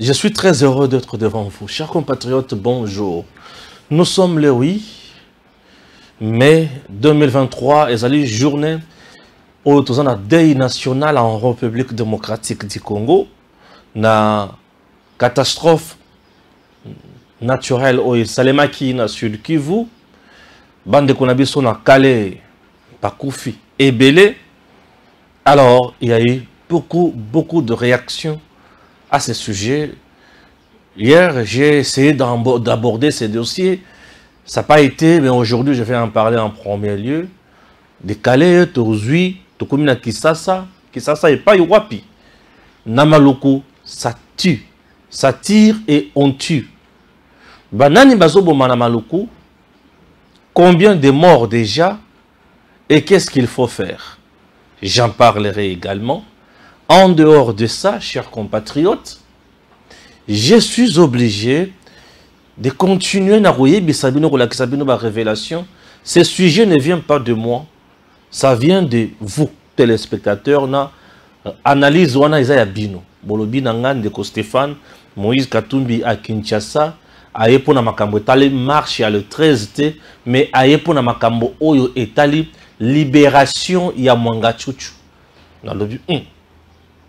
Je suis très heureux d'être devant vous. Chers compatriotes, bonjour. Nous sommes le 8 mai 2023 et c'est la journée où nous avons un deuil national en République démocratique du Congo. Na catastrophe naturelle au Salemaki na Sud Kivu. Bande Konabiso na Calais, Pakoufi et Belé. Alors, il y a eu beaucoup de réactions à ce sujet. Hier, j'ai essayé d'aborder ces dossiers. Ça n'a pas été, mais aujourd'hui, je vais en parler en premier lieu. De Calais, Tozui, Tokomina Kisasa, Kisasa et pas Iwapi. Namaloko, ça tue. Ça tire et on tue. Banani Bazobo Manamaloko, combien de morts déjà et qu'est-ce qu'il faut faire? J'en parlerai également. En dehors de ça, chers compatriotes, je suis obligé de continuer à rouiller la révélation. Ce sujet ne vient pas de moi, ça vient de vous, téléspectateurs. Na analyse wana Isaiah Bino, Bolobi Nangan de Stéphane, Moïse Katumbi à Kinshasa, ayepo na makambo etali marche ya le 13T, mais ayepo na makambo oyo etali libération ya Mwanga Chuchu. Na lobi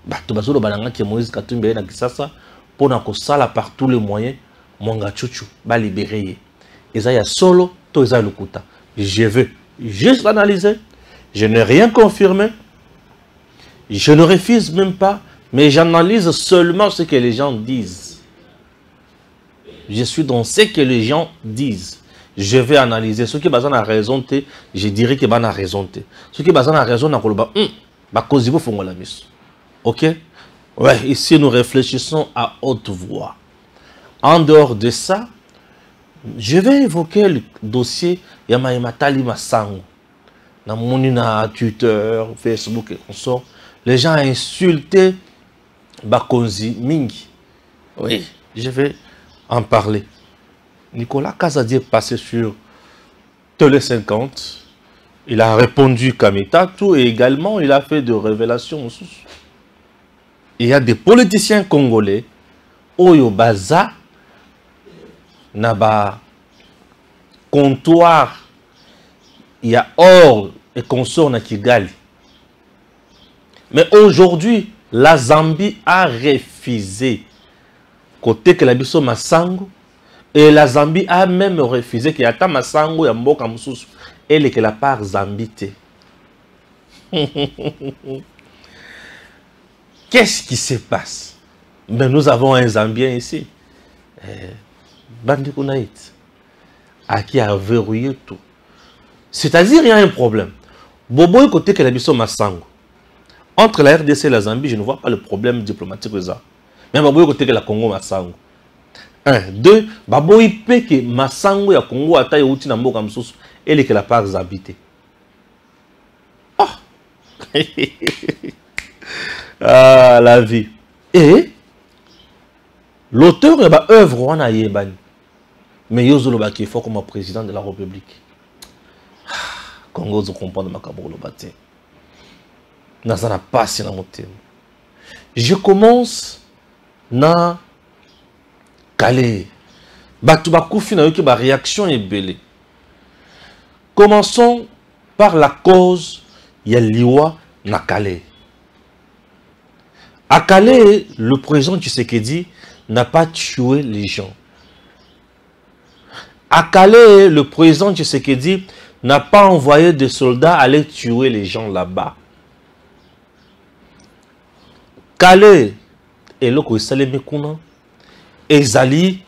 bato bazolo balanga ki Moïse Katumbi na Kisasa pour na kosala par tous les moyens Mwanga Chuchu ba libérer. Ezaya solo to ezaya lukuta. Je veux juste analyser. Je n'ai rien confirmé. Je ne refuse même pas, mais j'analyse seulement ce que les gens disent. Je suis dans ce que les gens disent. Je vais analyser. Ce qui a raison, je dirais que a raison. Ce qui a raison, ok? Ouais, ici nous réfléchissons à haute voix. En dehors de ça, je vais évoquer le dossier Yamaïmatali Massango. Dans mon Twitter, Facebook et consort, les gens ont insulté Bakonzi Mingi. Oui, je vais en parler. Nicolas Kazadi est passé sur Télé 50. Il a répondu Kamita tout et également il a fait des révélations. Il y a des politiciens congolais Oyo Baza Naba comptoir. Il y a or et consort na Kigali. Mais aujourd'hui, la Zambie a refusé côté que la biso Massango et la Zambie a même refusé qu'il y a Massango et Mboka Moussous et que la part Zambie. Qu'est-ce qui se passe? Ben, nous avons un Zambien ici, Bandi Kunaït, à qui a verrouillé tout. C'est-à-dire il y a un problème. Bobo côté que la biso Massango. Entre la RDC et la Zambie, je ne vois pas le problème diplomatique de ça. Mais Baboy côté que la Congo Massango. 1, 2, Baboy pe que Massango ya Congo ata yauti na mboka msusu ele que la part Zambie. Ah. Ah, la vie. Et l'auteur de l'œuvre wana yebani. Mais yozolo ba ki faut comme président de la République. Congo zo comprendre makambo lo baté. Nazana passe na motem. Je commence na Calais. Batu bakufi na yoki ba réaction est belé. Commençons par la cause ya liwa na Calais. À Calais, le président Tshisekedi n'a pas tué les gens. À Calais, le président Tshisekedi n'a pas envoyé des soldats aller tuer les gens là-bas. Calais et le Salemi-Kuna, Ezali,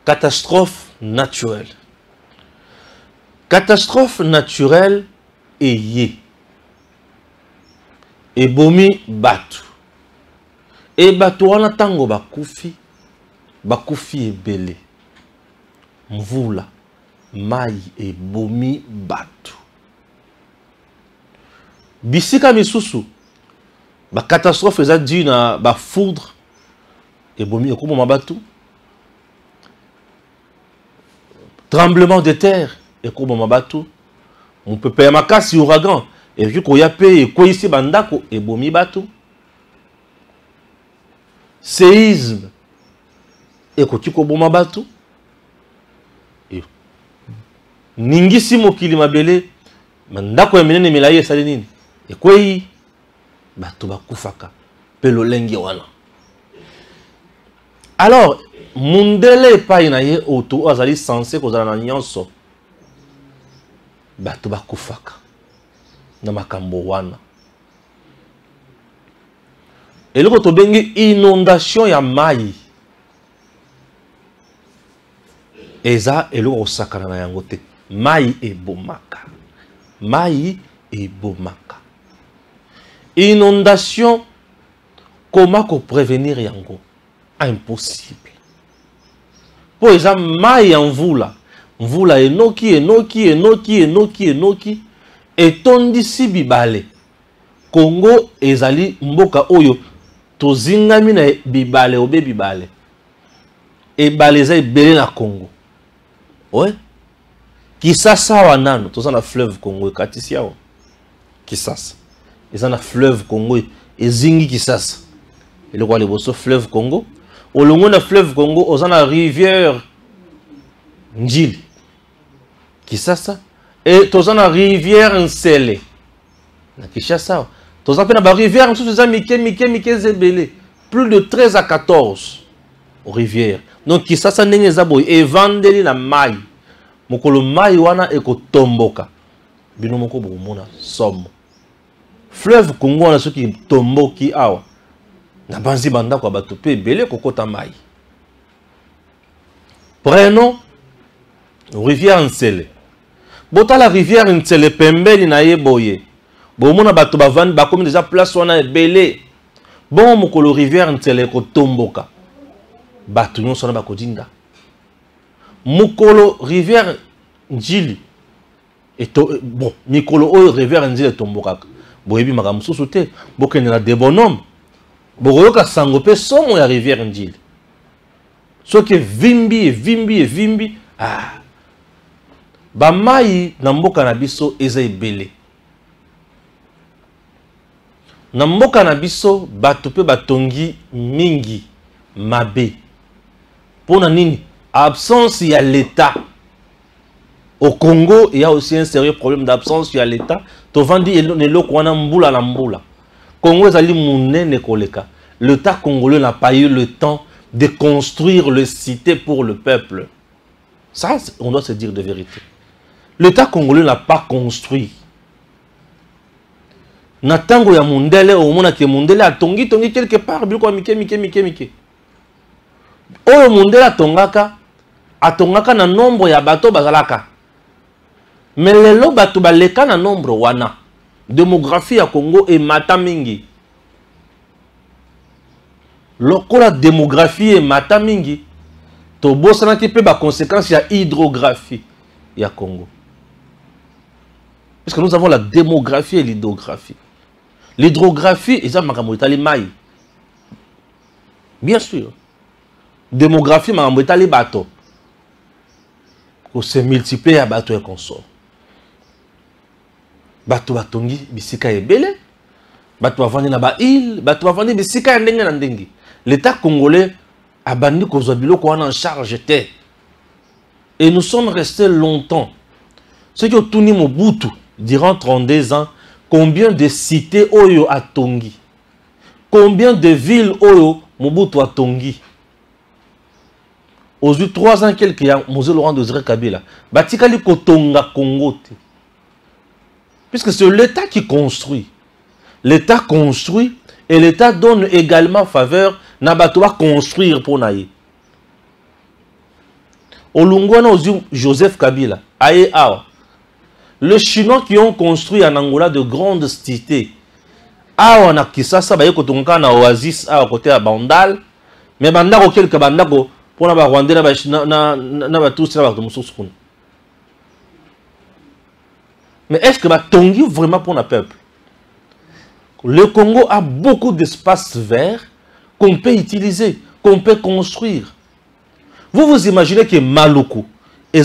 catastrophe naturelle. Catastrophe naturelle et yé. Et bomi batu. Et batu wana tango bakufi et belé. Mvula, mai et bomi batu. Bisika misusu. La catastrophe est due à la foudre et bomi et comment batu. Tremblement de terre et comment batu. On peut payer ma casse ouragan et vu qu'on y a payé quoi ici bandako et bomi batu. séisme et kotiko boma batu ningisi mokili mabele mandako ya minene milaye esali nini ekwei bato bakufaka pe lolenge wana. Alors mundele epai na ye oto azali censé kozala na nyonso bato bakufaka na makambo wana. Eloko tobengi inondation ya mai eza eloko osakana na yango te. Mai ebomaka. Mai ebomaka. Inondation, comment ko prévenir yango? Impossible. Po eza mai en mvula. Mvula enoki etondisi bibale. Congo ezali mboka oyo tozingami na bibale obe bibale. Ebale eza ebele na Congo. Ouais. Kisasa wanano, toza na fleuve Congo ekatisi yao. Kisasa. Eza na fleuve Congo ezingi Kisasa. Ele kwa leboso fleuve Congo. Olongo na fleuve Congo oza na rivière Njili. Kisasa. Et toza na rivière Nsele. Na Kishasa. Toza pe na ba rivière nsusu eza mike zebele. Plus de 13 à 14 rivières. Donc Kisasa ndenge eza boy evandeli na mai. Mokolo mai wana ekotomboka. Bino moko bokomona somo. Fleuve Congo wana soki tomboki awa. Na banzi banda kwa bato pe ebele kokota mai. Prenons rivière Nsele. Bota la rivière Nsele pembeli na ye boye. Bomona bato bavandi bakomi déjà place wana ebele. Bon mokolo rivière Nsele ekotomboka. Bato nyonso na bakodinda. Mukolo rivière Njili bon mikolo oyo rivière Njili tombokaka boyebi makambo susu te bokende na de bonhomme bokoyoka sango pe somo ya rivière Njili soki vimbi bamai na mboka na biso eza ebele na mboka na biso bato pe batongi mingi mabe pona nini absence il y a l'État. Au Congo, il y a aussi un sérieux problème d'absence il y a l'État. Tovandi eloko wana mbula la mbula. Congo ezali munene koleka. L'État congolais n'a pas eu le temps de construire le cité pour le peuple. Ça, on doit se dire de vérité. L'État congolais n'a pas construit. Natango ya mundele au mona ke mundele atongi quelque part biloko mike. Oyo mundele atongaka na nombre ya bato bazalaka. Mais lelo bato baleka na nombre wana. Démographie ya Congo e mata mingi. Lokola démographie e mata mingi, to bosana ki pe ba conséquence ya hydrographie ya Congo. Parce que nous avons la démographie et l'hydrographie. L'hydrographie est makambo etali mai. Bien sûr. Démographie makambo etali bato. Ko se multiplier ya bato et consort. Bato batongi bisika ebele. Bato bavandi na ba île, bato bavandi bisika ya ndenge na ndenge. L'État congolais a bandi kozwa biloko wana en charge te. Et nous sommes restés longtemps. Ceux qui ont tourné Mobutu durant 32 ans, combien de cités Oyo a tongi? Combien de villes Oyo Mobutu a tongi? Aux 3 ans quelques ans, Mosé Laurent Désiré Kabila, Batikali Kotonga Congo. Puisque c'est l'État qui construit. L'État construit et l'État donne également faveur Nabatoa construire pour Naïe. Olungwana Joseph Kabila, Aye Awa. Les Chinois qui ont construit en Angola de grandes cités. Awa na Kisasa, Baye Kotonga na Oasis, Awa côté à Bandal. Mais Bandako quelques Bandako pour na Rwanda na Batousi na Batomoussouskoun. Mais est-ce que Batongi vraiment pour le peuple? Le Congo a beaucoup d'espaces verts qu'on peut utiliser, qu'on peut construire. Vous vous imaginez que Maluku, je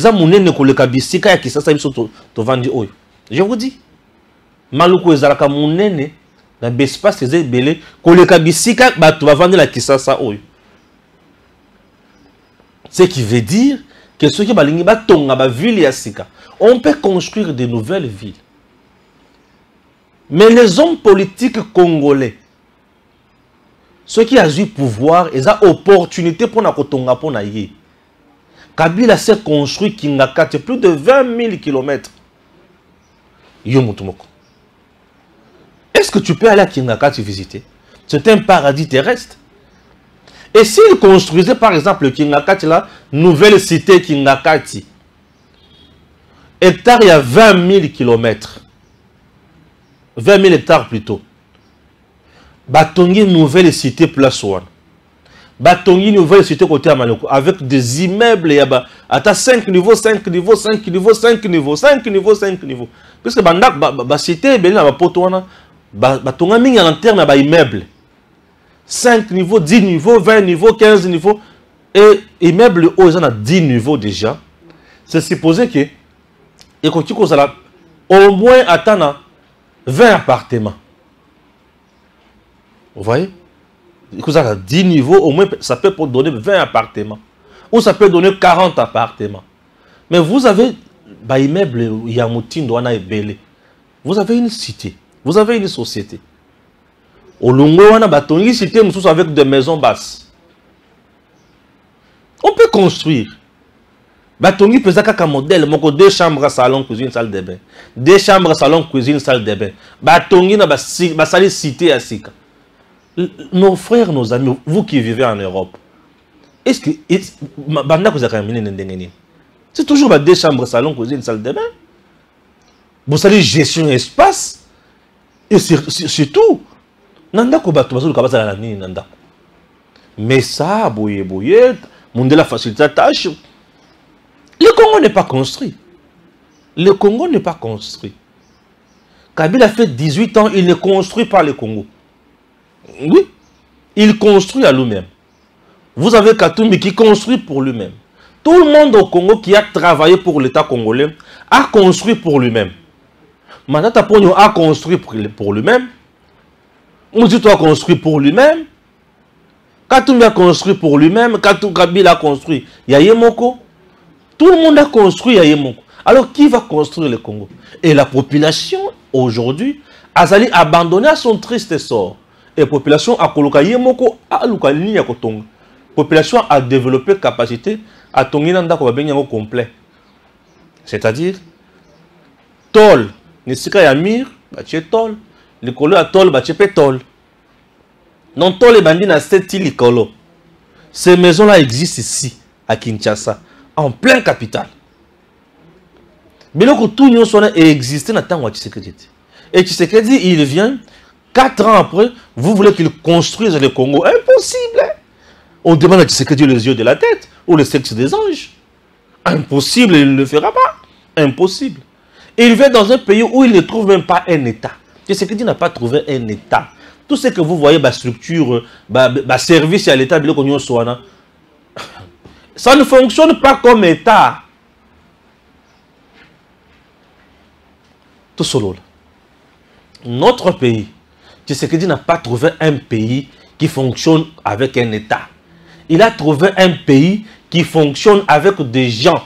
vous dis, Maluku ezalaka munene na espace eza belé koleka bisika bato bavandi la Kisasa oyo. Ce qui veut dire que ceux qui balingi batonga ba ville ya sika, on peut construire de nouvelles villes. Mais les hommes politiques congolais, ceux qui ont eu pouvoir, ils ont opportunité pour na kotonga pour na yé. Kabila s'est construit Kingakati plus de 20 000 km. Est-ce que tu peux aller à Kingakati visiter? C'est un paradis terrestre. Et s'ils construisaient par exemple le Kingakati là, nouvelle cité Kingakati, hectare il y a 20 000 km. 20 000 hectares plutôt. Batongi nouvelle cité place one. Batongi nouvelle cité côté Amaloko avec des immeubles à 5 niveaux, 5 niveaux, 5 niveaux, 5 niveaux, 5 niveaux, 5 niveaux. Parce que la cité est na potoana batonga mingi en terme ba immeuble. 5 niveaux, 10 niveaux, 20 niveaux, 15 niveaux et immeuble où ils ont 10 niveaux déjà. C'est supposé que et quand tu causes là au moins attendre 20 appartements. Vous voyez? Quand ça a 10 niveaux, au moins ça peut donner 20 appartements. Ou ça peut donner 40 appartements. Mais vous avez bah, immeuble Yamoutine, Douana et Belé. Vous avez une cité. Vous avez une société. Au Longo, on a une cité avec des maisons basses. On peut construire. Batongi pesa kaka modèle, moko 2 chambres, salon, cuisine, salle de bain. 2 chambres, salon, cuisine, salle de bain. Batongi na basali cité à Sika. Nos frères, nos amis, vous qui vivez en Europe, est-ce que c'est toujours 2 chambres, salon, cuisine, salle de bain? Vous savez gestion espace et c'est tout. Nanda ko bato bazo kabasa la nini nanda. Mais ça boye monde la facilité la tâche. Le Congo n'est pas construit. Le Congo n'est pas construit. Kabila a fait 18 ans, il ne construit pas le Congo. Oui, il construit à lui-même. Vous avez Katumbi qui construit pour lui-même. Tout le monde au Congo qui a travaillé pour l'État congolais a construit pour lui-même. Manata Pogno a construit pour lui-même. Mouzito a construit pour lui-même. Katumbi a construit pour lui-même. Kabila a construit. Yayemoko. Tout le monde a construit Yayemoko. Alors qui va construire le Congo? Et la population aujourd'hui a abandonné à son triste sort. Et la population a coloqué Yayemoko à l'Ukalini à Kotonga. La population a développé capacité à Tonginanda complet. C'est-à-dire, Tol, Nisika Yamir, Baché Tol, le colo à Tol, Baché Pétol. Non, Tol et Bandi na Seti Likolo. Ces maisons-là existent ici, à Kinshasa, en plein capital. Mais là, tout le monde existe dans le temps où Tshisekedi. Et Tshisekedi, il vient, 4 ans après, vous voulez qu'il construise le Congo. Impossible! Hein? On demande à Tshisekedi les yeux de la tête ou le sexe des anges. Impossible, il ne le fera pas. Impossible. Il vient dans un pays où il ne trouve même pas un État. Tshisekedi n'a pas trouvé un État. Tout ce que vous voyez, ma structure, ma service à l'État, ça ne fonctionne pas comme État. Tout solo. Notre pays, Tshisekedi n'a pas trouvé un pays qui fonctionne avec un État. Il a trouvé un pays qui fonctionne avec des gens,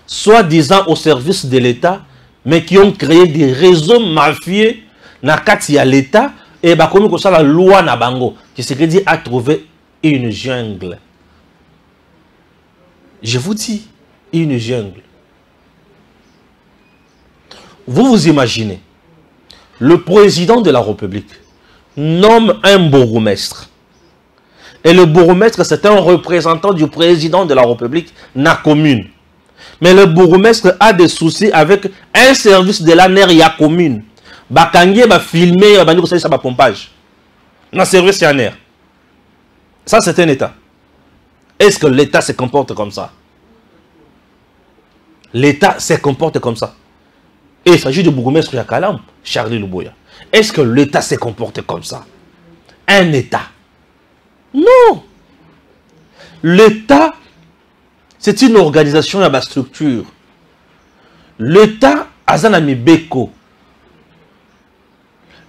soi-disant au service de l'État, mais qui ont créé des réseaux mafieux à l'État, et comme ça la loi na bango. Tshisekedi a trouvé une jungle. Je vous dis, une jungle. Vous vous imaginez, le président de la République nomme un bourgmestre. Et le bourgmestre, c'est un représentant du président de la République, na commune. Mais le bourgmestre a des soucis avec un service de la NER commune. Bakangi va filmer, ça va pompage. Na service ya NER. Ça, c'est un État. Est-ce que l'État se comporte comme ça? L'État se comporte comme ça. Et il s'agit de bourgmestre Yakalam, Charlie Luboya. Est-ce que l'État se comporte comme ça? Un État? Non. L'État, c'est une organisation à ma structure. L'État, Azanami Beko.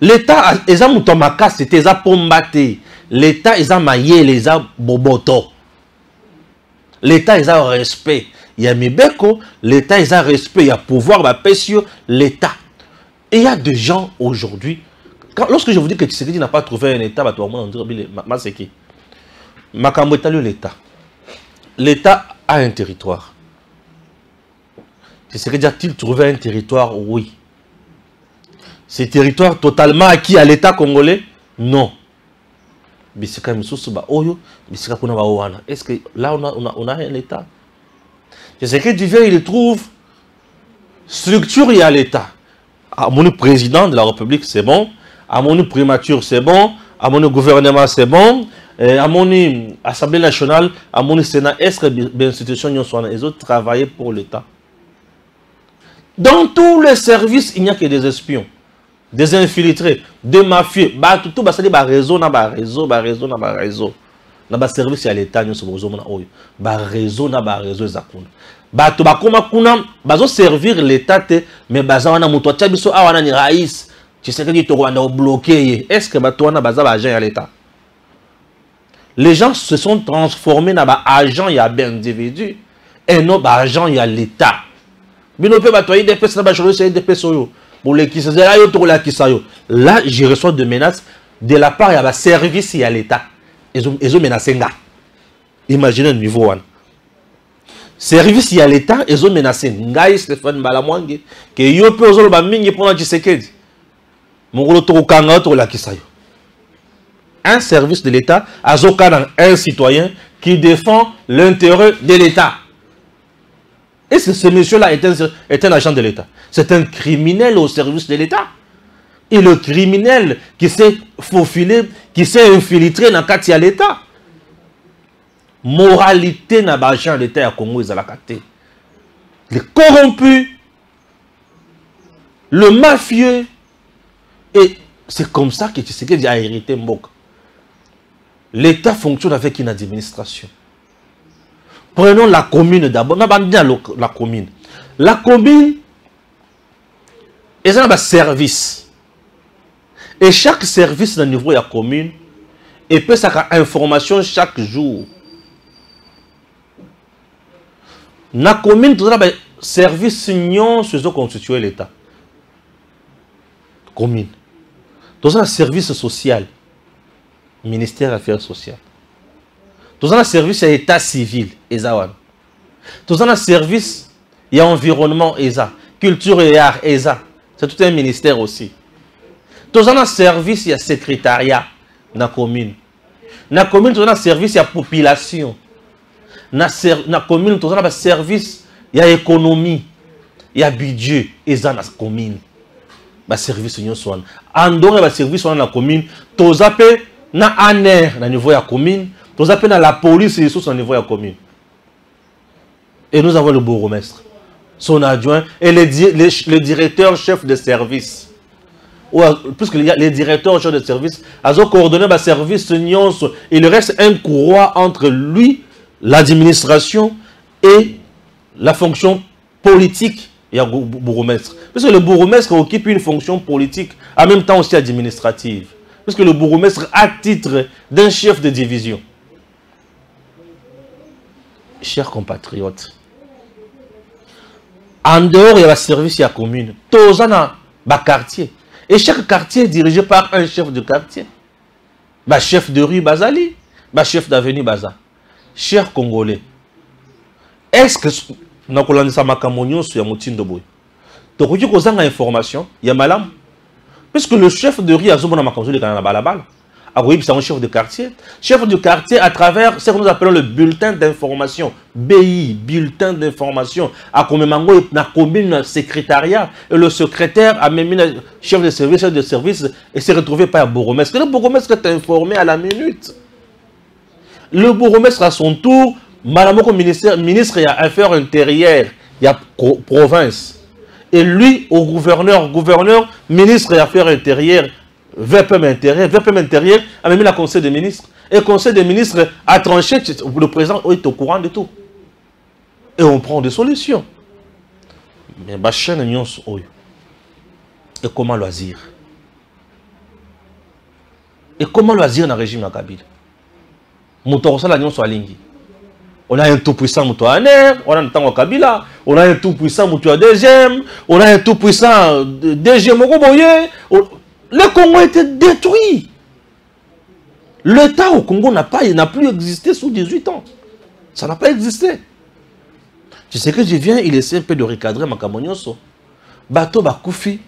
L'État, ils ont mutomaka, c'était za pombate. L'État, ils ont maillé, les a boboto. L'État, ils ont respect. Il y a Mibeko, l'État, ils ont respect. Il y a pouvoir, bah, sur l'État. Et il y a des gens aujourd'hui, lorsque je vous dis que Tshisekedi n'a pas trouvé un État, bah, tout le monde va dire, c'est qui? Makambo est l'État. L'État a un territoire. Tshisekedi a-t-il trouvé un territoire? Oui. Ce territoire totalement acquis à l'État congolais? Non. Est-ce que là on a un État? Tshisekedi vient, il trouve structure, il y a l'État. À mon président de la République, c'est bon. À mon primature, c'est bon. À mon gouvernement, c'est bon. À mon Assemblée nationale, à mon Sénat, est-ce que les institutions sont les autres travaillent pour l'État? Dans tous les services, il n'y a que des espions, des infiltrés, des mafieux. Tout ça, c'est réseau, réseau. Dans service à l'État, nous sommes réseau, réseau. Bato bakoma kuna bazo servir l'État mais baza wana muto tia biso awana ni raïs Tshisekedi to wana bloqué. Est-ce que bato wana baza ba agent à l'État? Les gens se sont transformés dans ba agent ya individu et non ba agent ya l'État. Bino pe bato IDP na ba cholo IDP soyo pour les qui se là yo to la kisayo. Là je reçois de menaces de la part ya ba service ya l'État. Ils ont menacé nga. Imaginez le niveau one. Service à l'État, ils ont menacé. Ngaï Stéphane Balamwange, que yo pe ozolo ba mingi pour Tshisekedi. Mongolo to kanga to la kisayo. Un service de l'État, azokana un citoyen qui défend l'intérêt de l'État. Et ce monsieur-là est un agent de l'État. C'est un criminel au service de l'État. Et le criminel qui s'est faufilé, qui s'est infiltré dans le l'État. Moralité n'a pas changé l'État à Congo, ils ont la caté. Les corrompus, le mafieux, et c'est comme ça que Tshisekedi a hérité Mbok. L'État fonctionne avec une administration. Prenons la commune d'abord. On a la commune. La commune, ils ont un service. Et chaque service au niveau de la commune, et peut ça information chaque jour. La commune, tout ça, service non se constituer l'État. Commune. Tout ça, service social. Ministère des Affaires sociales. Tout ça, service à l'état civil. Tout ça, service il y a environnement. Culture et art. C'est tout un ministère aussi. Tout ça, service il y a secrétariat. Dans la commune. Dans la commune, tout ça, service il y a population. Dans la commune, tout ça, service, il y a économie, il y a budget, et ça, dans la commune. Le service, il y a en dehors de service dans la commune, tout ça, il y a un air au niveau de la commune, tout ça, il y a la police et les ressources au niveau de la commune. Et nous avons le bourgmestre, son adjoint et le directeur chef de service. Puisque les directeurs chefs de service, ils ont coordonné le service, il reste un courroie entre lui, l'administration et la fonction politique. Il y a le bourgmestre. Parce que le bourgmestre occupe une fonction politique, en même temps aussi administrative. Parce que le bourgmestre a titre d'un chef de division. Chers compatriotes, en dehors il y a le service de la commune, tous ont un quartier. Et chaque quartier est dirigé par un chef de quartier. Chef de rue Bazali, chef d'avenue Baza. Chers Congolais, est-ce que nous avons dit information, il y a malam. Puisque le chef de rue a un chef de quartier. Chef de quartier à travers ce que nous appelons le bulletin d'information. BI, bulletin d'information. À combien secrétariat. Et le secrétaire a même mis chef de service et s'est retrouvé par le bourgmestre. Le bourgmestre est informé à la minute. Le bourgmestre à son tour, madame le ministre des Affaires intérieures, il y a province. Et lui, au gouverneur, ministre des Affaires intérieures, VPM intérieur, a même mis le conseil des ministres. Et le conseil des ministres a tranché, le président est au courant de tout. Et on prend des solutions. Mais et comment loisir? Et comment le dire dans le régime de Kabila? On a un tout-puissant Moutouaner, on a un temps au Kabila, on a un tout-puissant Moutoua deuxième, on a un tout-puissant DG Mokoboye. Le Congo a été détruit. L'État au Congo n'a plus existé sous 18 ans. Ça n'a pas existé. Tu sais que je viens, il essaie un peu de recadrer Makamonyoso. Bato Bakoufi.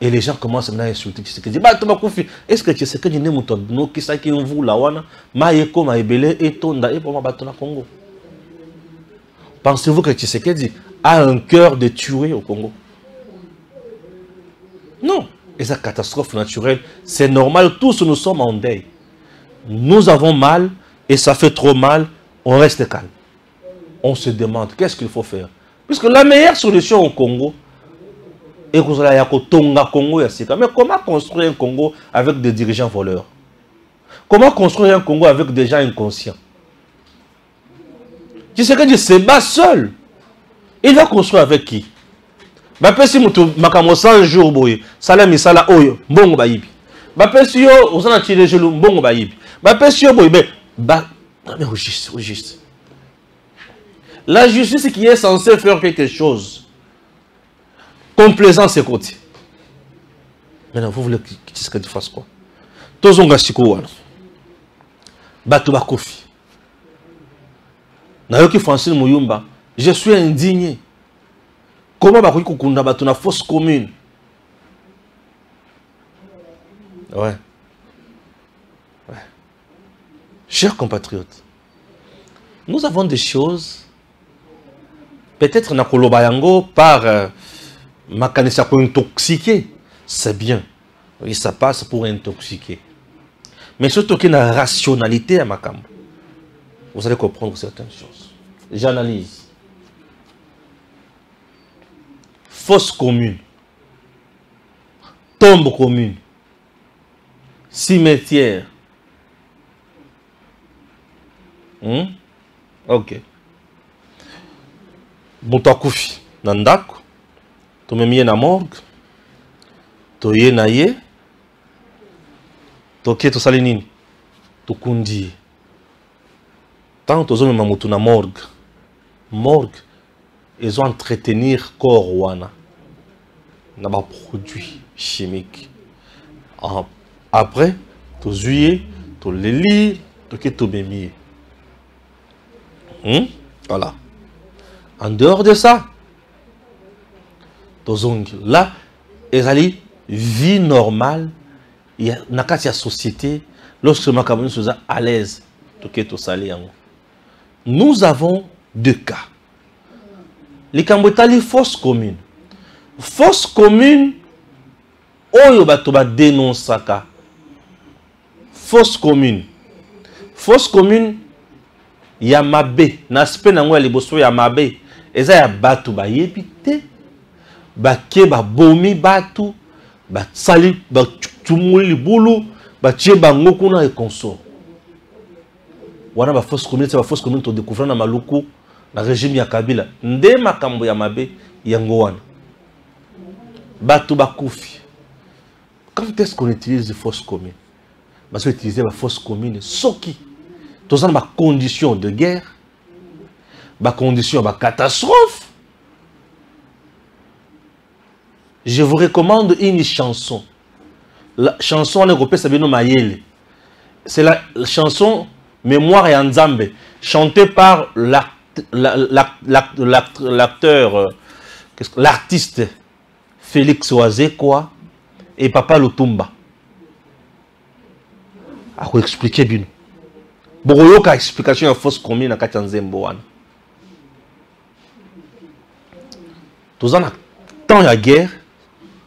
Et les gens commencent à insulter. Tu sais que Bato Bakoufi. Est-ce que tu sais que tu n'es pas no qui sa qui vous la wana maeko maebele et tonda et pour ma bato na Congo. Pensez-vous que Tshisekedi a un cœur de tuer au Congo? Non. Et sa catastrophe naturelle, c'est normal. Tous nous sommes en deuil. Nous avons mal et ça fait trop mal. On reste calme. On se demande qu'est-ce qu'il faut faire. Puisque la meilleure solution au Congo est que la Tonga Congo. Mais comment construire un Congo avec des dirigeants voleurs? Comment construire un Congo avec des gens inconscients? Tu sais que Dieu se bat seul. Il va construire avec qui? Si tu as 100 jours, Salam Isala Oyo, Mbongo Bayibi. Si yo, on a tiré le Mbongo Bayibi. Si yo, mais au juste. La justice qui est censée faire quelque chose, complaisant ses côtés. Maintenant, vous voulez que tu fasses quoi? Tozonga Siko, Bato Bakofi. Nayoki Francine Mouyumba, je suis indigné. Comment Bakofi Kukunda Bato na fausse commune? Ouais. Chers compatriotes, nous avons des choses, peut-être na kolobayango par makanisa pour intoxiquer, c'est bien. Oui, ça passe pour intoxiquer. Mais surtout qu'il y a une rationalité à Makambo. Vous allez comprendre certaines choses. J'analyse. Fosse commune. Tombe commune. Cimetière. Ok. Moutakufi. Nandako. Tomemie na morgue. Toye na ye. Toke to salinini. Tokundi. Tant aux hommes mamutu na morgue. Morgue. Ils ont entretenir corps wana. Na ba produit chimique. Après, to zuye, to leli, toke to memie. Voilà. En dehors de ça, là, ils allaient vie normale, il y a une société, lorsque ma Cameroun se à l'aise, nous avons deux cas. Les Cambotali, fausse commune. Fausse commune, oyo batoba dénonce ça. Fausse commune. Fausse commune, Yamabe, n'aspect nango ya liboso Yamabe, eza ya batu ba yepite, ba ke ba bomi batu, ba sali ba tumuli bulu, ba tie bango kuna e consort. Wana ba fausse commune to découvrir na maluku na régime ya Kabila. Nde makambo ya mabe yango wana. Batu ba kufi. Quand est-ce qu'on utilise les fausses communes? Parce qu'on utilise la fausse commune soki. Tous en conditions de guerre, conditions de catastrophe. Je vous recommande une chanson. La chanson en européen, c'est la chanson Mémoire et Nzambe, chantée par l'acteur, l'artiste Félix Oazekwa et Papa Lutumba. À vous expliquer bien. Beaucoup de explication de fausse commune dans Katanzembo. Tous en temps de guerre,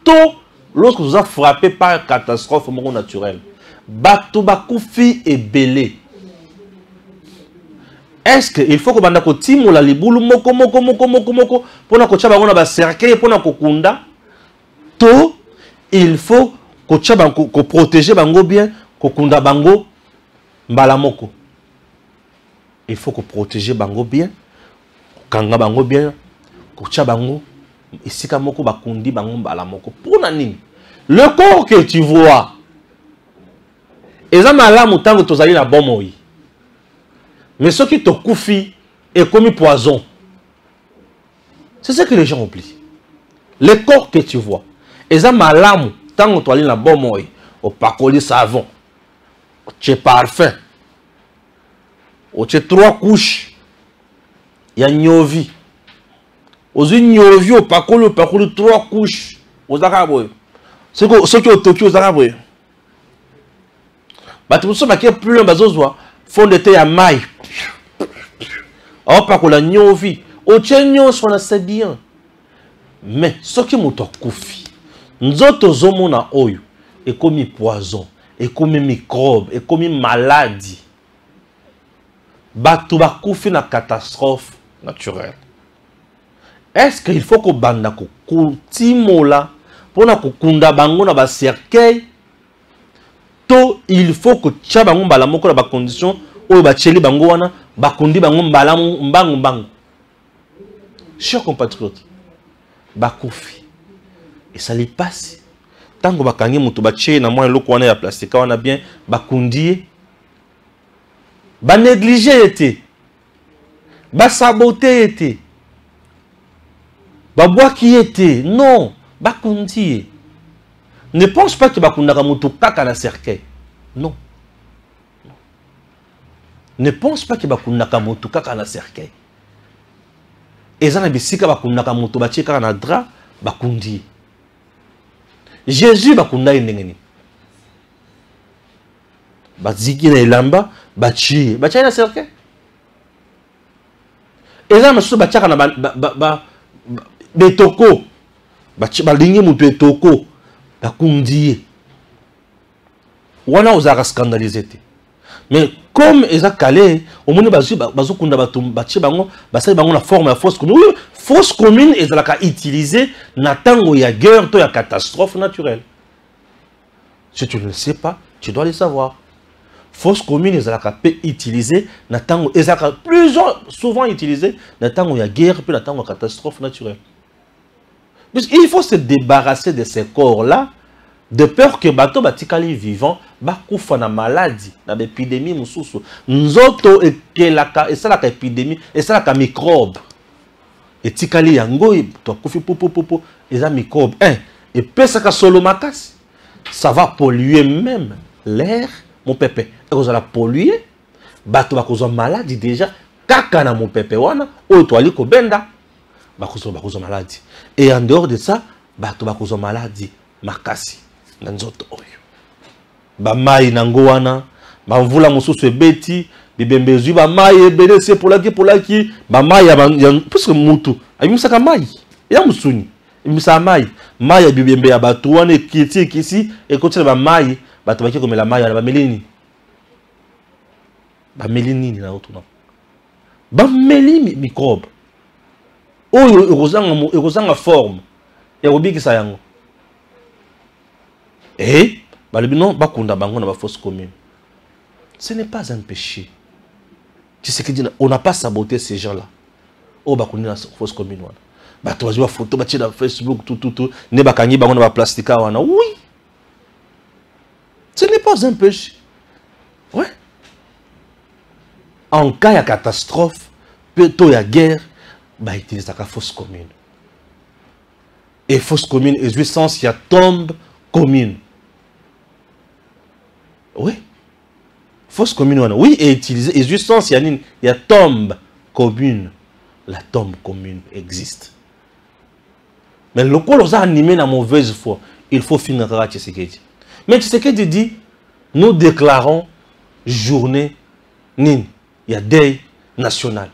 tout lorsque vous êtes frappé par une catastrophe naturelle, bateau bakoufi et belé. Est-ce qu'il faut que vous ayez timo la libulu moko pour na kocha bango na ba cercueil pour na kokunda to il faut kocha bango ko protéger bango bien kokunda bango mbala moko. Il faut que protéger bango bien, kanga bango bien, kocha bango isika moko bakundi bango mbala moko. Pour nani? Le corps que tu vois, Et ça malamu tango tozali na bomoi. Mais ceux qui te koufient est comme poison. C'est ce que les gens oublient. Les corps que tu vois. Et ça malamu tango tozali na bomoi. Au pakoli savon. Tu es parfum. Tu es 3 couches. Il y a nyovi. Aux nyovi au pakoli 3 couches. Aux arabes. Ceux qui ont Tokyo aux arabes. Bato muso baké plus un bazozwa fond de thé à maille. Alors pas que la nyovi, au chenyo soit c'est bien. Mais ce qui m'auto koufi, nzoto zomona oyo et comme poison, et comme microbe, et comme maladie. Bato ba koufi na catastrophe naturelle. Est-ce qu'il faut que banda ko kutimola pour na kukunda bango na ba cercueil? Il faut que tu aies des conditions où tu aies des conditions. Chers compatriotes, bakoufi. Et ça les passe. Tant que bakangi mutu bache na moi loko wana ya plastique wana bien bakundi. Ba négliger été. Ba saboter été. Ba bois qui était. Non, bakundi. Ne pense pas que bakundaka mutu kaka na cercueil. Non. Ne pense pas que bakundaka mutu kaka na cercueil. Ezana bisika bakundaka mutu batie kaka na dra bakundi. Jésus bakunda ndengeni. Baziki na elamba batie na cercueil. Ezana masusu batiaka na betoko. Balingi mutu etoko. Bakundi. Wana osaka scandalisé. Mais comme ils ont calé, au moins bazo kunda batie bango, basali bango na forme de fausse commune. Oui, fausse commune ils ont utilisé na tango ya guerre to ya catastrophe naturelle. Si tu ne le sais pas, tu dois le savoir. Fausse commune ils ont utilisé na tango ils ont plus souvent utilisé na tango ya guerre puis na tango ya catastrophe naturelle. Il faut se débarrasser de ces corps-là, de peur que bateau batikali vivant, bakoufa na maladie, na épidémie mususu. Nzoto et ça la épidémie, et ça la microbe. Et tikali yango, to koufi popo, et ça microbe. Et pesaka solo makas, ça va polluer même l'air, mon pépé. Et vous allez polluer, bateau bakozo maladie déjà, kaka na mon pépé wana, o to ali ko benda. Bakuzo maladie. Et en dehors de ça, bakuzo maladie. Makasi. Nanzoto oyo. Bamai nangoana. Bamvula mususu ebeti. Bibembezu bamai ebele se polaki. Bamai ya puisque mutu. Ayimusaka mai. Ya musuni. Ayimusa mai. Mai ya bibembe ya batu wana kisi. Et quand tu bamai. Batu baki comme la mai ya bamelini. Bamelini na autre nom. Bameli microbe. Oh, il forme. Et il y a et bakunda bango na fausse commune. Ce n'est pas un péché. Tu sais que on n'a pas saboté ces gens-là. Oh, bakunda na fausse commune. Bah, tu vois photo batie dans Facebook tout. Ne bakangi bango na plastique wana. Oui. Ce n'est pas un péché. Ouais. En cas de catastrophe, plutôt de guerre, bah utilise la fausse commune. Et fausse commune, et jouissance, il y a tombe commune. Oui. Fausse commune, oui, et utiliser, et jouissance, il y a tombe commune. La tombe commune existe. Mais le coup, on a animé la mauvaise foi. Il faut finir à Tshisekedi. Mais Tshisekedi dit, nous déclarons journée NIN. Il y a deuil national.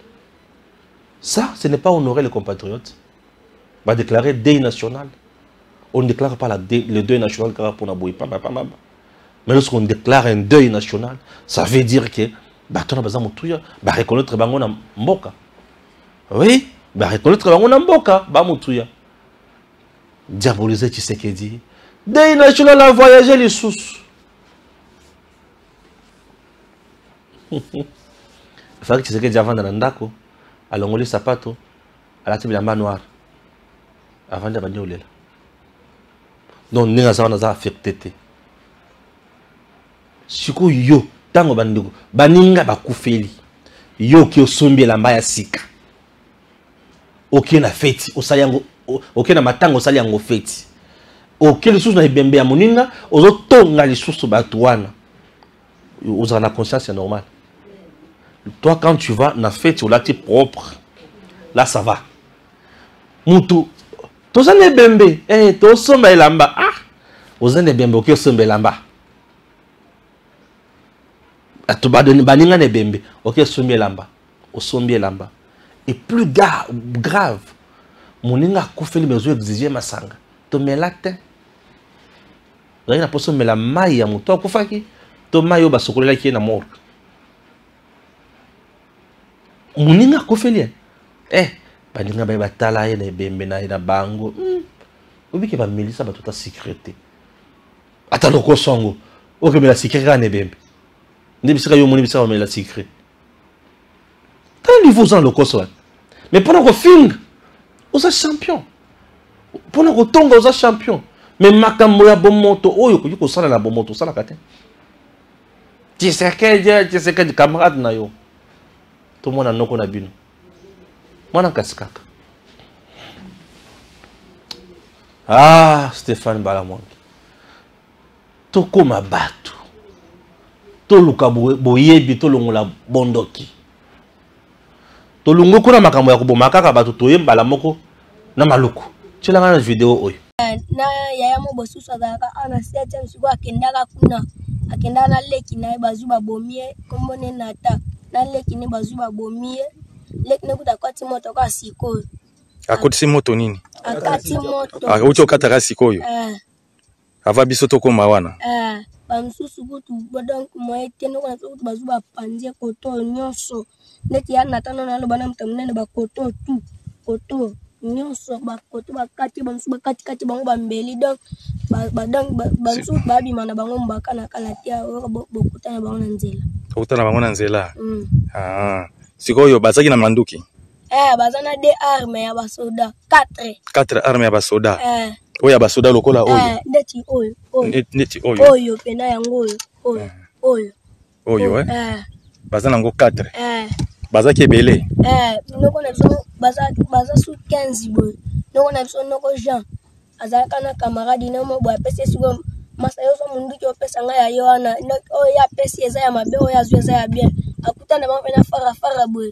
Ça, ce n'est pas honorer les compatriotes. On va déclarer deuil national. On ne déclare pas le deuil national car pour n'abouiller pas. Mais lorsqu'on déclare un deuil national, ça veut dire que on a besoin de reconnaître bango na mboka. Oui, reconnaître bango na mboka, ba mutuya. Diaboliser Tshisekedi. Deuil national a voyagé les sous. Il fallait que Tshisekedi avant dans ndako. Alongoli sapato alati bilamba noir avant de banyo lela. Donc ninga za affecté. Siko yo tango bandeko baninga bakufeli yo ki osombi elamba ya sika oke na feti osali yango oke na matanga osali yango feti oke lisusu na ebembe ya moninga ozotonga lisusu bato wana ozala na conscience ya normale. Toi quand tu vas na feti olati propre là ça va mutu tozana ebembe tosomba elamba ozana ebembe oke osomba elamba baninga ne bembe ok sombi elamba osombi elamba et plus grave moninga akufeli mezo exiger masanga to melate na poso mela mai ya moto akufaki to mai oyo basokolelaki na morgue moninga akufeli baninga baye batala ye na ebembe na bango obike bamelisa bato ta sécurité ata loko songo okemela sécurité na ebembe ne bisika yo moni bisika la secret tant niveau dans le coswan mais pendant que film aux champion pendant que tonga aux champion mais makambo ya bomoto oyo ko sala na bomoto sala kate tu sais que camarade na yo tout monde noko na bino mwana kaskaka Stéphane Balamwang toko mabatu toluka boyebi tolongola bondoki tolungo kuna makambo ya koboma kaka bato toyembala moko na maluku tshilanga na video oyo na yaya mo bosusu azalaka ana siatia msiko akendaka kuna akendaka na leki na ye bazwi babomie kombone nata na leki ne bazwi babomie leki ne kuta kwati moto kwa sikoyo akotisi moto nini akati moto ucho kataka sikoyo ava biso tokoma wana bamsusu kutu donc moyete no kana kutu bazwi bapanzie koto nyonso neti ya natano na loba na mtamnene bakoto tu koto nyonso bakoto bakati bamsusu bakati kati bango bambeli donc bamsusu babima na bango mbaka na kalatia bokuta na bango na nzela bokuta na bango na nzela sikoyo bazaki na manduki bazana de armes ya basoda 4 armes ya basoda oya basoda lokola oyo neti oyo neti oyo oyo pena yango oyo bazana ngo 4 bazaki ebele noko na biso baza su 15 boy noko na biso noko Jean azalaka na camarade na mo boy apesi siko masa yo so mundu ki opesa nga ya yo wana oyo ya pesi eza ya mabe oyo azwe eza ya bien akutana bango pena fara boy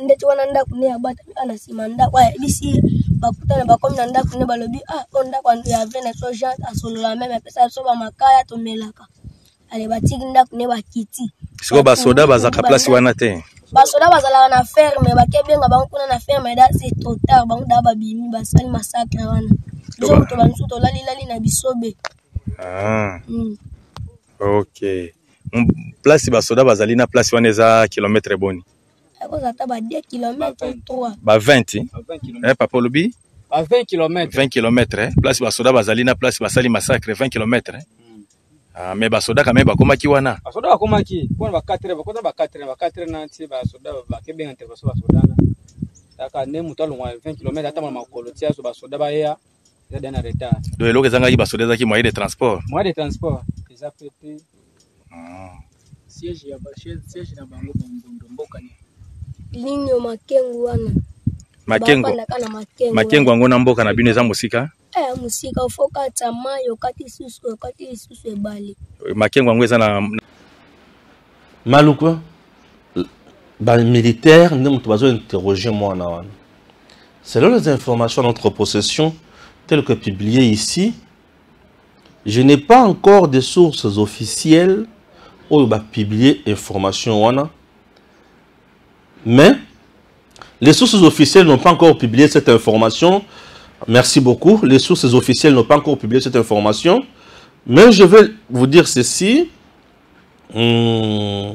ndeti wana ndaku ne abata ana sima ndaku bisi bakutana bakomi na ndaku ne balobi ndaku ya vena so Jean asolola même pesa so ba makaya to melaka ale batiki ndaku ne bakiti siko basoda bazaka place wana te basoda bazala na ferme bakebenga bango kuna na ferme da c'est trop tard bango da babimi basali massacre wana zo to bansu to lali na bisobe OK place basoda bazali na place wana eza kilometre boni kozata ba 2 km 3 ba 20 papa lobi ba 20 km 20 km place basoda bazali na place basali massacre 20 km mais basoda quand même bakomaki wana basoda bakomaki pona ba 4 na nti basoda bakebenga intervention basoda na taka ne mutu alongwa 20 km ata makolo tia so basoda ba ya eza na retard do eloko ezangaki basoda ezaki moyen de transport eza pété siège na bango mboka ni linyo makengu wana makengo yango na mboka na bino eza mosika musika ufoka tamayo kati susu ebali makengo yango eza na maluku ba militaire ne mutu bazo interroger moi na wana selon les informations à notre possession telles que publiées ici je n'ai pas encore de sources officielles où va publier information wana mais les sources officielles n'ont pas encore publié cette information. Merci beaucoup. Les sources officielles n'ont pas encore publié cette information. Mais je vais vous dire ceci. Je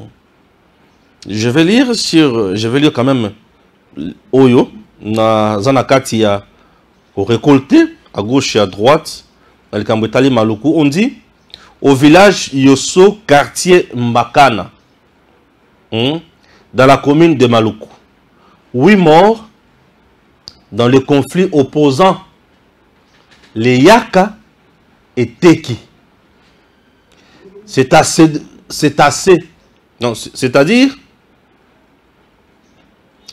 vais lire quand même Oyo. Zanakati a récolté à gauche et à droite. On dit au village Yosso, quartier Mbakana. Dans la commune de Maluku. 8 morts dans le conflit opposant les Yaka et Teki. C'est à c'est assez. C'est-à-dire,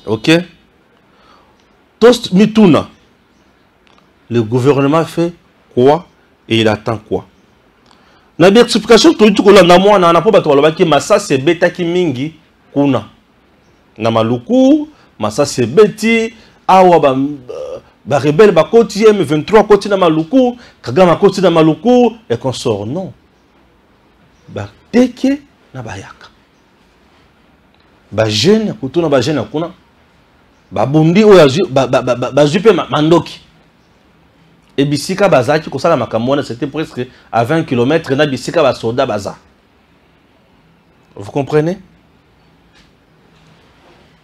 ok, Toast Mituna, le gouvernement fait quoi et il attend quoi? Na bi explication to itu ko landa mwana na po bato balobaki Masasi ebetaki mingi kuna na Maluku, Masasi ebeti awa ba rebelle ba koti M23 koti na Maluku, Kagame koti na Maluku et consort. Non, ba teke na bayaka ba jeune kutuna ba jeune kuna ba bundi oya ba jupe mandoki. Et bisika bazaki kosala makamona, c'était presque à 20 km na bisika ba soda baza. Vous comprenez?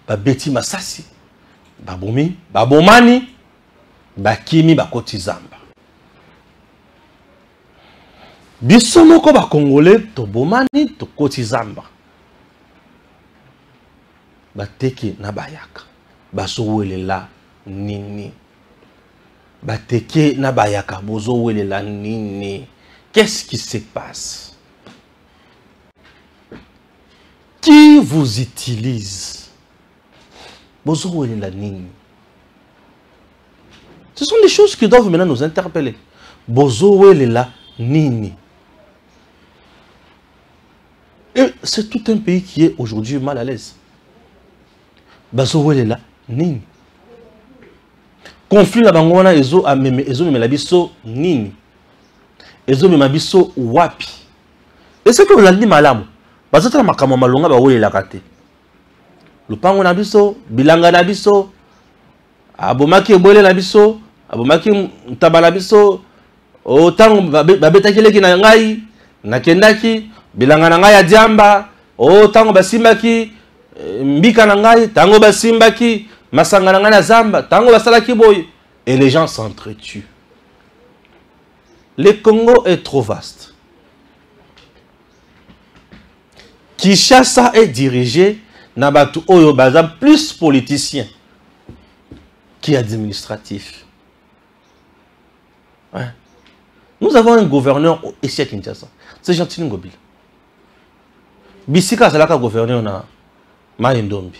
Ba beti Masasi, ba bomi, ba bomani, ba kimi ba koti zamba. Biso moko ba congolais to bomani to koti zamba. Ba teke na bayaka. Ba sowelela nini. Bateke na bayaka bozo wele la nini. Qu'est-ce qui se passe? Qui vous utilise? Bozo wele la nini. Ce sont des choses qui doivent maintenant nous interpeller. Bozo wele la nini. Et c'est tout un pays qui est aujourd'hui mal à l'aise. Bozo wele la nini. Conflit la bangona ezo me biso nini. Ezo me biso wapi. Et c'est que vous l'avez dit malamu. Bazata la makama malonga ba wole la kate. Lupango na biso, bilanga na biso, abomaki ebole na biso, abomaki ntaba biso, o tango babetaki leki na ngai, nakendaki, bilanga na ngai ya diamba, o tango basimbaki, mbika na ngai, tango basimbaki, masanga na ngai na zamba, tango basalaki boy, et les gens s'entretuent. Le Congo est trop vaste. Kinshasa est dirigé Nabatu Oyo Baza plus politicien qu'administratif. Ouais. Nous avons un gouverneur ici à Kinshasa. C'est Jean-Tini Ngobila. Bisika Zalaka gouverneur na Mayendombi.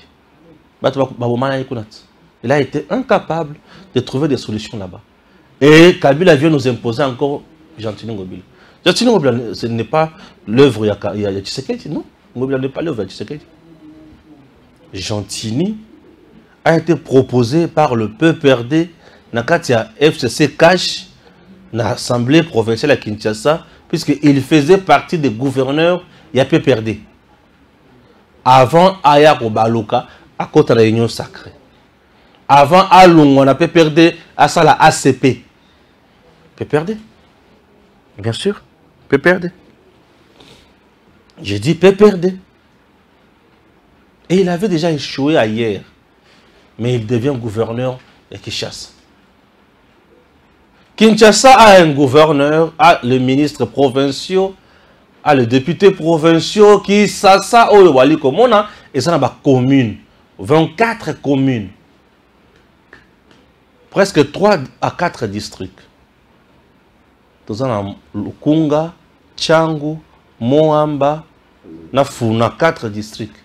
Il a été incapable de trouver des solutions là-bas. Et Kabila vient nous imposer encore Jean-Tini Ngobila. Jean-Tini Ngobila, ce n'est pas l'œuvre de Tshisekedi, non. Ngobila n'est pas l'œuvre de Tshisekedi. Jean-Tini a été proposé par le PPRD dans FCC Cash dans l'Assemblée provinciale à Kinshasa, puisqu'il faisait partie des gouverneurs de PPRD. Avant Ayako Baluka, à côté de la Réunion Sacrée. Avant Alung, on a PPRD à ça la ACP. PPRD. Bien sûr, PPRD. J'ai dit PPRD. Et il avait déjà échoué ailleurs. Mais il devient gouverneur de Kinshasa. Kinshasa a un gouverneur, a le ministre provincial, a le député provincial qui Sasa ou Wali Komona, et ça n'a pas commune. 24 communes. Presque 3 à 4 districts. Nous avons Lukunga, Tchangu, Moamba, Nafuna, 4 districts.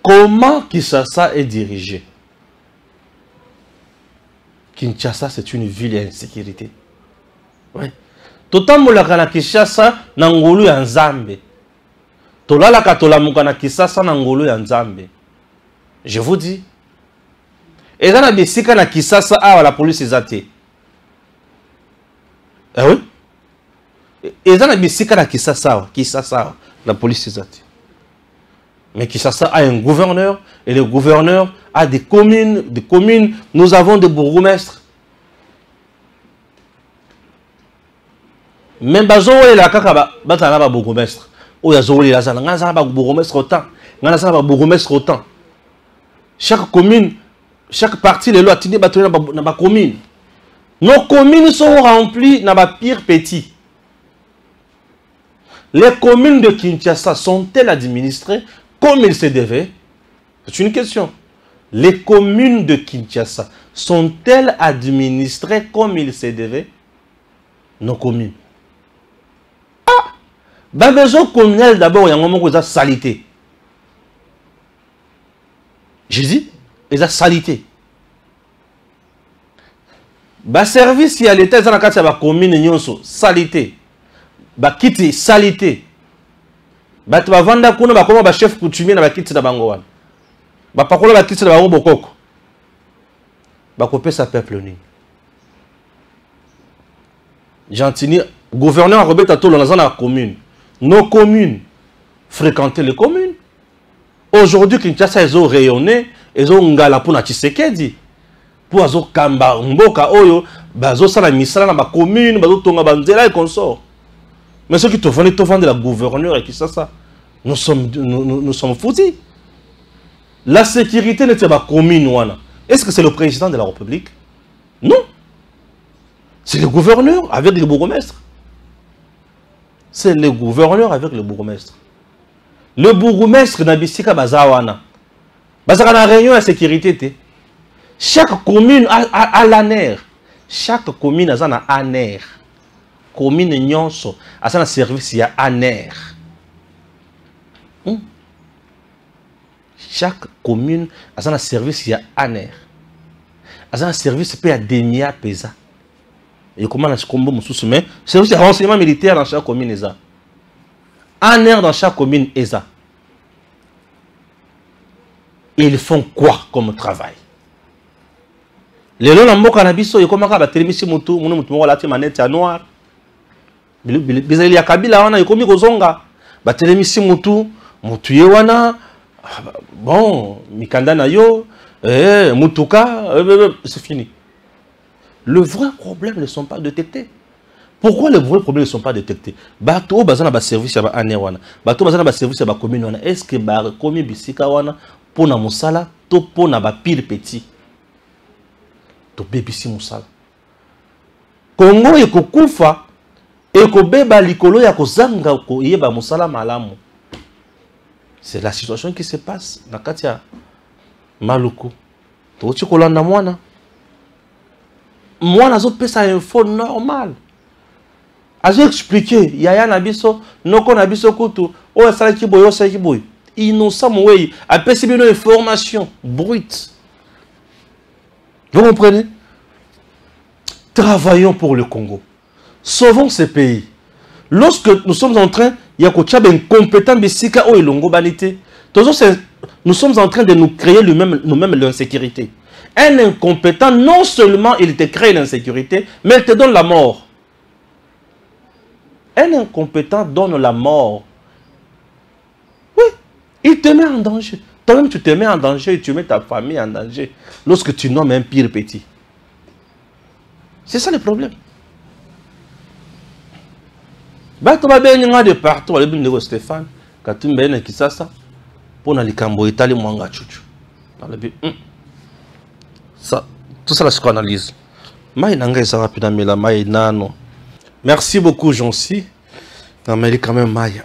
Comment Kinshasa est dirigé? Kinshasa, c'est une ville à insécurité. Oui. Total molaka na Kinshasa na ngolu ya Nzambe. Tolala katolamuka na Kinshasa na ngolu ya Nzambe. Je vous dis. Et dans la bisika na Kinshasa a la police ezate. Eh oui. Et dans la bisika na Kinshasa la police ezate. Mais Kinshasa a un gouverneur et le gouverneur a des communes. Nous avons des bourgmestres. Même bazo la kaka batana ba bourgmestre. O ya zo la zana ngana ba bourgmestre autant. Ngana sana ba bourgmestre autant. Chaque commune, chaque partie les lois tindi batona na ba commune. Nos communes sont remplies na ba pire petit. Les communes de Kinshasa sont-elles administrées comme il se devait? C'est une question. Les communes de Kinshasa sont-elles administrées comme il se devait? Nos communes. Ba besoin communal d'abord, il y a un moment où il y a salité. Je dis, il y a salité. Ba service, il y a l'État, il y a la commune, salité. Ba kiti, salité. Ba tu vas vendre kuna ba comment ba chef coutumier na ba kiti na bango wana. Ba pakola ba kiti na bango bokoko. Ba kopé sa peuple ni. Gentini, gouverneur a rebelle tato dans la commune. Nos communes fréquentaient les communes. Aujourd'hui, Kinshasa ils ont rayonné, ils ont ngala pour na Tshisekedi. Pour azo kamba mboka oyo, bazo sala misala na ba commune, bazo tonga banzela et consort. Mais ceux qui te vendent la gouverneure et qui ça, nous sommes foutus. La sécurité n'était pas commune. Est-ce que c'est le président de la République? Non. C'est le gouverneur avec le bourgmestre. C'est le gouverneur avec le bourgmestre. Le bourgmestre n'a pas bazawana. Bazana réunion à sécurité. Chaque commune a l'ANER. Chaque commune a un ANER. Commune nyonso a un service il y a ANER. Chaque commune a un service il y a ANER. A un service peut à Demia pesa. Et comment on a combo mususu mais service de renseignement militaire dans chaque commune eza. ANER dans chaque commune eza. Et ils font quoi comme travail? Les gens qui ont biso et comment ba télémisi mutu wala te manette ya noir. Bizali ya kabila wana yokomi kozonga. Ba télémisi mutu yewana bon mikanda na yo mutuka c'est fini. Le vrai problème ne sont pas détectés. Pourquoi les vrais problèmes ne sont pas détectés? Bato bazana ba service ya ba ane wana. Bato bazana ba service ya ba commune wana. Est-ce que ba komi bisika wana pona musala to pona ba pile petit? To bebisi musala. Kongo ekokufa ekobeba likolo ya kozanga ko yeba musala malamu. C'est la situation qui se passe na kati ya Maluku. To chikolanda mwana. Mwana zo pesa info normal. Azo expliquer yaya na biso noko na biso kutu o sala kiboyo sala kiboyo. Innocent moué a pesi bino information brute. Vous comprenez? Travaillons pour le Congo. Sauvons ce pays. Lorsque nous sommes en train, il y a un compétent bisika ou elongo banité. Nous sommes en train de nous créer nous-mêmes l'insécurité. Un incompétent, non seulement il te crée l'insécurité, mais il te donne la mort. Un incompétent donne la mort. Oui, il te met en danger. Toi-même, tu te mets en danger et tu mets ta famille en danger lorsque tu nommes un pire petit. C'est ça le problème. Bah, tu vas bien de partout, le bin de Stéphane, quand tu m'as dit ça, pour les cambo italien, moi, ça, tout ça, la psychanalyse. Merci beaucoup, Jonsi. Non, mais il est quand même maï.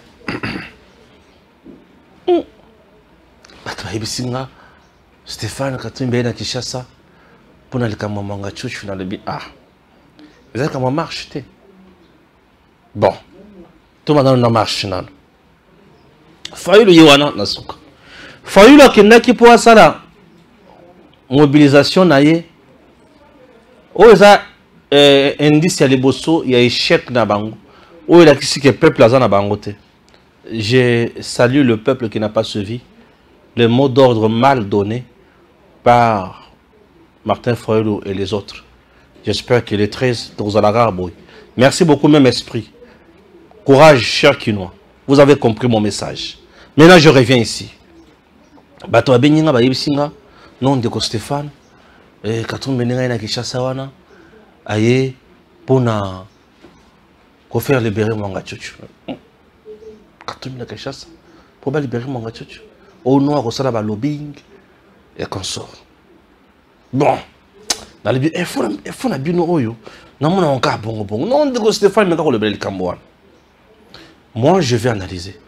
Stéphane, quand tu m'as dit ça, pour les cambo manga chouchou, dans le bin. Ah, vous avez comment marche, bon. Tout le monde marche. Fayu Yowana Nasuka. Fayu la Kenaki pour ça mobilisation naie. Oza indice ya liboso ya échec na bango. O la kisi que peuple azana bangote. Je salue le peuple qui n'a pas suivi le mot d'ordre mal donné par Martin Fayulu et les autres. J'espère que les 13 dans la merci beaucoup même esprit. Courage, chers Kinois. Vous avez compris mon message. Maintenant, je reviens ici. Bato abenyinga ba yebisinga non de Stéphane et katum beninga na Kinshasa wana aye pona ko faire libérer Mwanga Chuchu. Katum na Kinshasa pour ba libérer Mwanga Chuchu. Au nom ko sala ba lobbying et consort. Bon, dans le il faut na bino oyo na mona onka bongo bongo non de Stéphane me ko libérer le Kamboan. Moi, je vais analyser.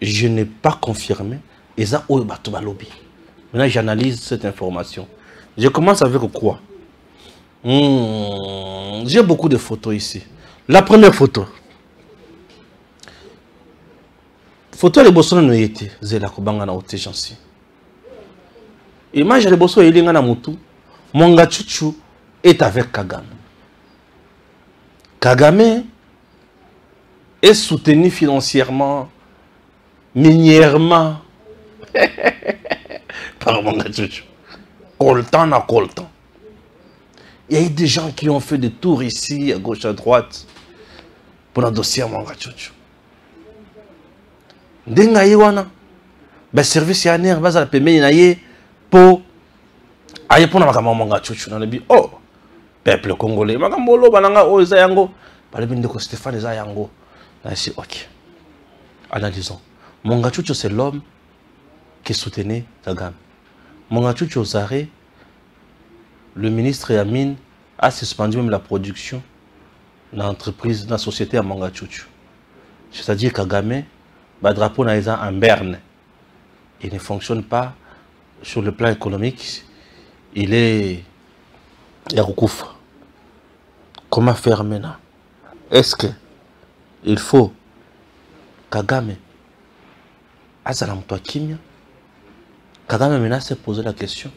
Je n'ai pas confirmé. Et ça, lobby. Maintenant, j'analyse cette information. Je commence avec quoi? J'ai beaucoup de photos ici. La première photo. Photo les bossons no yete zela kobanga na ote jansi. Image les bossons yelinga na mutu. Mwanga Chuchu est avec Kagame. Kagame est soutenu financièrement, minièrement par Mwanga Chuchu. Coltan à coltan. Il y a eu des gens qui ont fait des tours ici, à gauche, à droite, pour le dossier à Mwanga Chuchu. Denga Iwana, le service yaner, basa la peme inaye pour aye pour na makama Mwanga Chuchu. On a dit oh, peuple congolais, makambolo bananga oh zayango, par le de Stéphane zayango. On a dit ok, analysons. Mwanga Chuchu c'est l'homme qui soutenait Kagame. Mwanga Chuchu aux arrêts, le ministre Yamine a suspendu même la production dans l'entreprise, dans la société à Mwanga Chuchu. C'est-à-dire Kagame, le drapeau en berne. Il ne fonctionne pas sur le plan économique. Il est Yaroukouf. Comment faire maintenant? Est-ce qu'il faut Kagame Azalam Kimia? Kagame maintenant s'est posé la question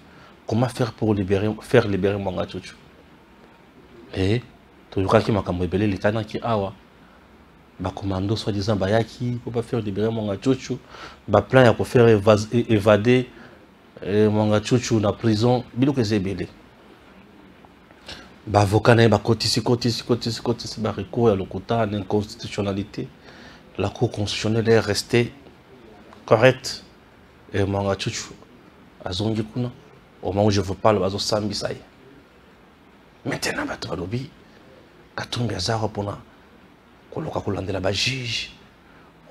comment faire pour libérer Mwanga Chuchu? Et toujours quand il m'a cambré l'État qui awa. Ba commando soi-disant bayaki pour pas faire libérer Mwanga Chuchu, ba plan ya pour faire évader Mwanga Chuchu na prison biloko ezebele. Ba avocat na ba kotisi ba recours à l'okota d'inconstitutionnalité. La cour constitutionnelle est restée correcte et Mwanga Chuchu azongi kuna au moment où je vous parle bazo sambisa. Maintenant ba to lobi Katumbi azaro pona koloka kulandela ba juge,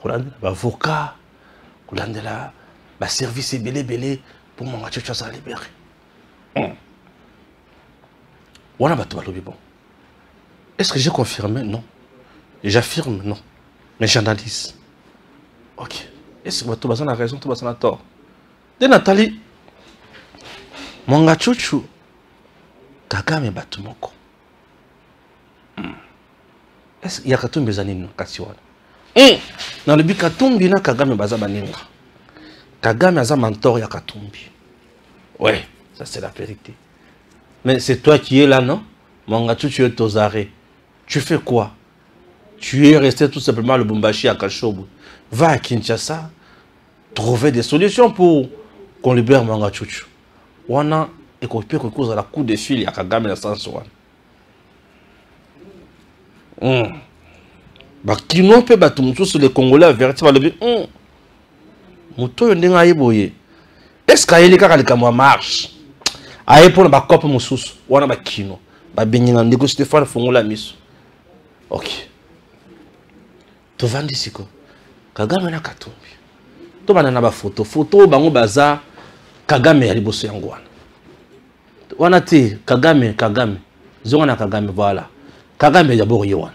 kulandela ba avocat, kulandela ba service belé pour Mwanga Chuchu à libérer. Wana bato balobi bon. Est-ce que j'ai confirmé? Non. J'affirme non. Mais j'analyse. Ok. Est-ce que bato bazana raison, tout bazana tort? De Nathalie, Mwanga Chuchu, Kagame bato moko. Est-ce qu'il y a Katumbi zanino kasiwana? Dans le but Katumbi na Kagame baza baninga. Kagame aza mentor ya Katumbi. Ouais, ça c'est la vérité. Mais c'est toi qui es là, non? Mwanga Chuchu est aux arrêts. Tu fais quoi? Tu es resté tout simplement à Lubumbashi à Kashobu. Va à Kinshasa trouver des solutions pour qu'on libère Mwanga Chuchu. Wana et qu'on peut cause à la coup de fil à Kagame la Sansoan. Qui n'ont pas battu sur les Congolais avertis par le but. Mouto yondenga yeboye. Est-ce qu'il y a des marche? Aye pour la copie moussous. Wana ba kino. Ba benyina ndiko Stéphane fongola miso. Ok. To vandi siko. Kagame na Katumbi. To banana ba photo bango baza Kagame ya liboso yango wana. Wana te Kagame. Zonga na Kagame voilà. Kagame d'abord Yohan.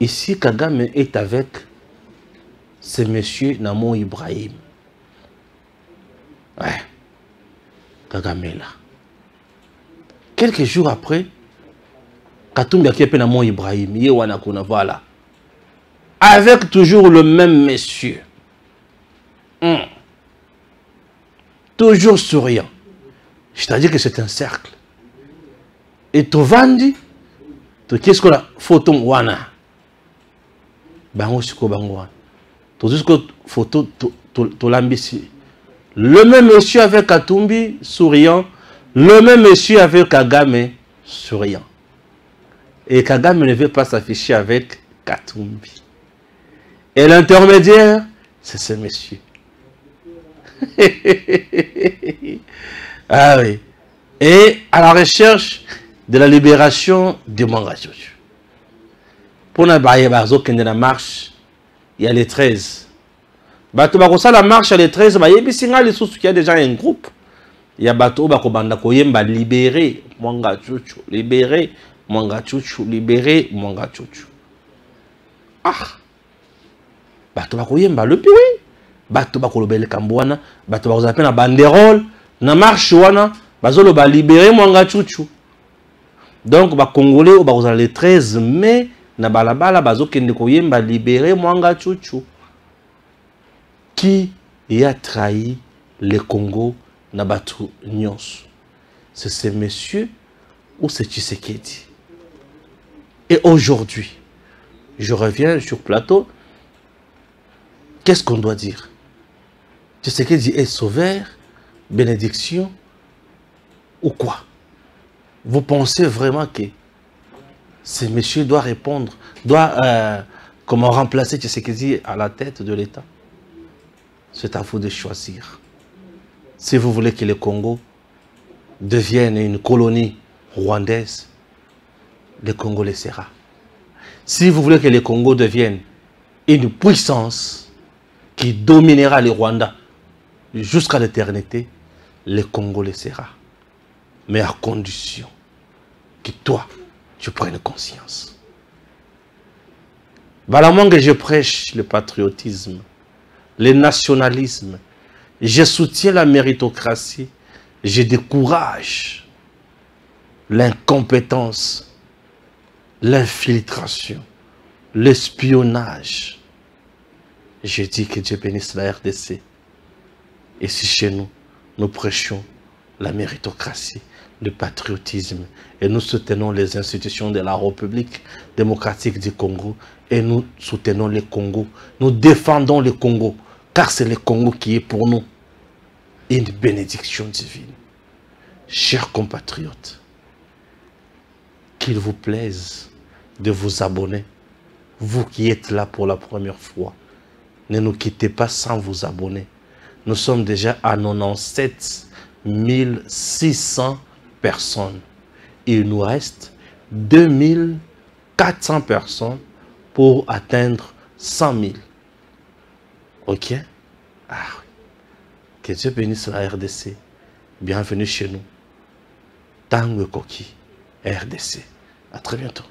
Ici, Kagame est avec ce monsieur Namo Ibrahim. Ouais. Kagame est là. Quelques jours après, Katumbi a kiepé Namo Ibrahim. Yewana Kuna, voilà. Avec toujours le même monsieur. Toujours souriant. C'est-à-dire que c'est un cercle. Et Tovandi, qu'est-ce qu'on a? Photo wana. Bango siko bango wana. Tout ce que photo to lambisi. Le même monsieur avec Katumbi souriant, le même monsieur avec Kagame souriant. Et Kagame ne veut pas s'afficher avec Katumbi. Et l'intermédiaire, c'est ce monsieur. Ah oui. Et à la recherche de la libération de Mwanga Chuchu. Pour la marche, il y a les 13. La marche à les 13, il y a déjà un groupe. Il y a Bato Bakobanda Koyemba libérer Mwanga Chuchu, libérer Mwanga Chuchu, libérer Mwanga Chuchu. Ah! Bato Bakoyemba le puis oui. Bato Bakolobele Kambouana, Bato Bakozapé na banderole, na marche wana, Bazolo ba libérer Mwanga Chuchu. Donc, les Congolais, le 13 mai, na balabala, bazo kende koyemba libérer Mwanga Chuchu. Qui a trahi le Congo Nabatu Nyons? C'est ces messieurs ou c'est Tshisekedi? Et aujourd'hui, je reviens sur plateau. Qu'est-ce qu'on doit dire? Tshisekedi est sauveur, bénédiction ou quoi? Vous pensez vraiment que ces messieurs doivent répondre, comment remplacer Tshisekedi à la tête de l'État? C'est à vous de choisir. Si vous voulez que le Congo devienne une colonie rwandaise, le Congo le sera. Si vous voulez que le Congo devienne une puissance qui dominera le Rwanda jusqu'à l'éternité, le Congo le sera. Mais à condition que toi, tu prennes conscience. Voilà moi que je prêche le patriotisme, le nationalisme. Je soutiens la méritocratie. Je décourage l'incompétence, l'infiltration, l'espionnage. Je dis que Dieu bénisse la RDC. Et si chez nous, nous prêchons la méritocratie, le patriotisme, et nous soutenons les institutions de la République démocratique du Congo, et nous soutenons le Congo, nous défendons le Congo, car c'est le Congo qui est pour nous une bénédiction divine. Chers compatriotes, qu'il vous plaise de vous abonner, vous qui êtes là pour la première fois, ne nous quittez pas sans vous abonner. Nous sommes déjà à 97 600 personnes. Il nous reste 2400 personnes pour atteindre 100 000. Ok? Ah, que Dieu bénisse la RDC. Bienvenue chez nous. Tango Koki, RDC. À très bientôt.